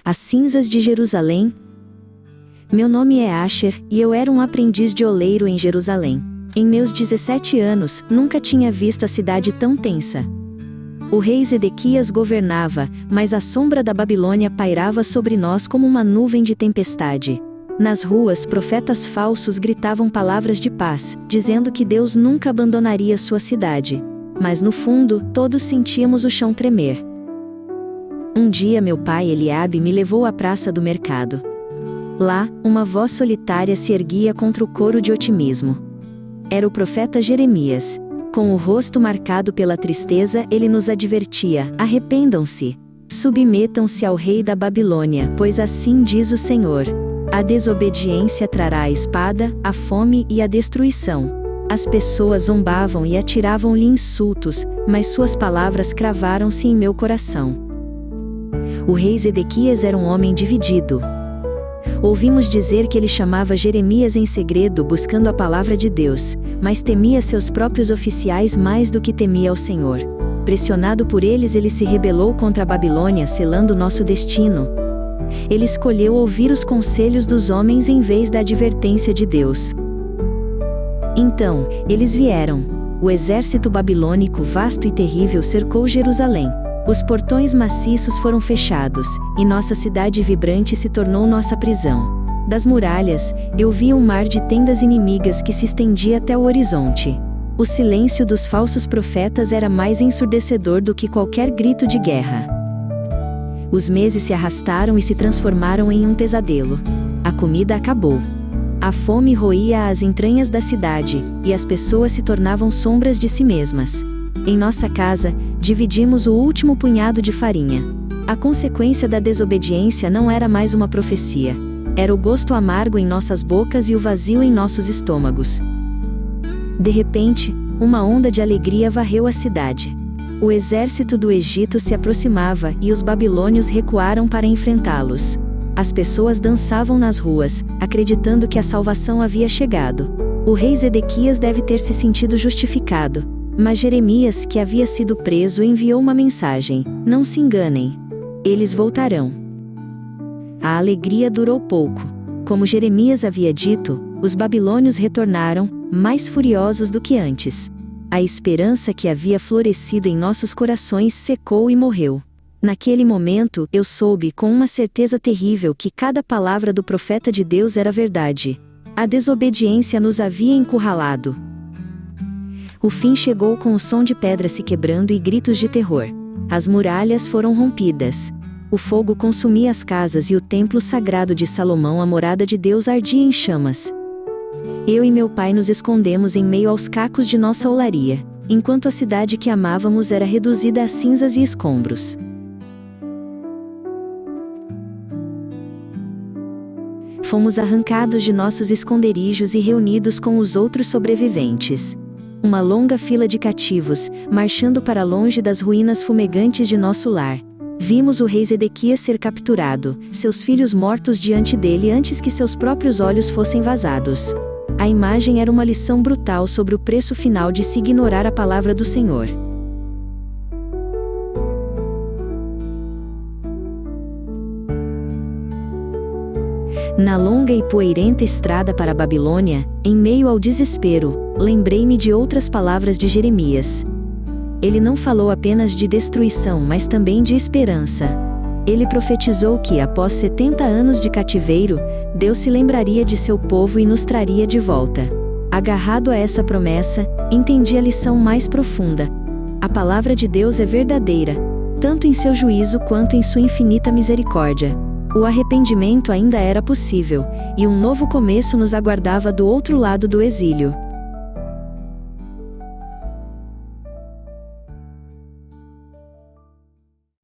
As cinzas de Jerusalém. Meu nome é Asher, e eu era um aprendiz de oleiro em Jerusalém. Em meus 17 anos, nunca tinha visto a cidade tão tensa. O rei Zedequias governava, mas a sombra da Babilônia pairava sobre nós como uma nuvem de tempestade. Nas ruas, profetas falsos gritavam palavras de paz, dizendo que Deus nunca abandonaria sua cidade. Mas no fundo, todos sentíamos o chão tremer. Um dia meu pai Eliabe me levou à praça do mercado. Lá, uma voz solitária se erguia contra o coro de otimismo. Era o profeta Jeremias. Com o rosto marcado pela tristeza, ele nos advertia: arrependam-se. Submetam-se ao rei da Babilônia, pois assim diz o Senhor. A desobediência trará a espada, a fome e a destruição. As pessoas zombavam e atiravam-lhe insultos, mas suas palavras cravaram-se em meu coração. O rei Zedequias era um homem dividido. Ouvimos dizer que ele chamava Jeremias em segredo buscando a palavra de Deus, mas temia seus próprios oficiais mais do que temia ao Senhor. Pressionado por eles, ele se rebelou contra a Babilônia, selando nosso destino. Ele escolheu ouvir os conselhos dos homens em vez da advertência de Deus. Então, eles vieram. O exército babilônico vasto e terrível cercou Jerusalém. Os portões maciços foram fechados, e nossa cidade vibrante se tornou nossa prisão. Das muralhas, eu via um mar de tendas inimigas que se estendia até o horizonte. O silêncio dos falsos profetas era mais ensurdecedor do que qualquer grito de guerra. Os meses se arrastaram e se transformaram em um pesadelo. A comida acabou. A fome roía as entranhas da cidade, e as pessoas se tornavam sombras de si mesmas. Em nossa casa, dividimos o último punhado de farinha. A consequência da desobediência não era mais uma profecia. Era o gosto amargo em nossas bocas e o vazio em nossos estômagos. De repente, uma onda de alegria varreu a cidade. O exército do Egito se aproximava e os babilônios recuaram para enfrentá-los. As pessoas dançavam nas ruas, acreditando que a salvação havia chegado. O rei Zedequias deve ter se sentido justificado. Mas Jeremias, que havia sido preso, enviou uma mensagem: não se enganem. Eles voltarão. A alegria durou pouco. Como Jeremias havia dito, os babilônios retornaram, mais furiosos do que antes. A esperança que havia florescido em nossos corações secou e morreu. Naquele momento, eu soube com uma certeza terrível que cada palavra do profeta de Deus era verdade. A desobediência nos havia encurralado. O fim chegou com o som de pedras se quebrando e gritos de terror. As muralhas foram rompidas. O fogo consumia as casas e o templo sagrado de Salomão, a morada de Deus, ardia em chamas. Eu e meu pai nos escondemos em meio aos cacos de nossa olaria, enquanto a cidade que amávamos era reduzida a cinzas e escombros. Fomos arrancados de nossos esconderijos e reunidos com os outros sobreviventes. Uma longa fila de cativos, marchando para longe das ruínas fumegantes de nosso lar. Vimos o rei Zedequias ser capturado, seus filhos mortos diante dele antes que seus próprios olhos fossem vazados. A imagem era uma lição brutal sobre o preço final de se ignorar a palavra do Senhor. Na longa e poeirenta estrada para a Babilônia, em meio ao desespero, lembrei-me de outras palavras de Jeremias. Ele não falou apenas de destruição, mas também de esperança. Ele profetizou que, após 70 anos de cativeiro, Deus se lembraria de seu povo e nos traria de volta. Agarrado a essa promessa, entendi a lição mais profunda. A palavra de Deus é verdadeira, tanto em seu juízo quanto em sua infinita misericórdia. O arrependimento ainda era possível, e um novo começo nos aguardava do outro lado do exílio.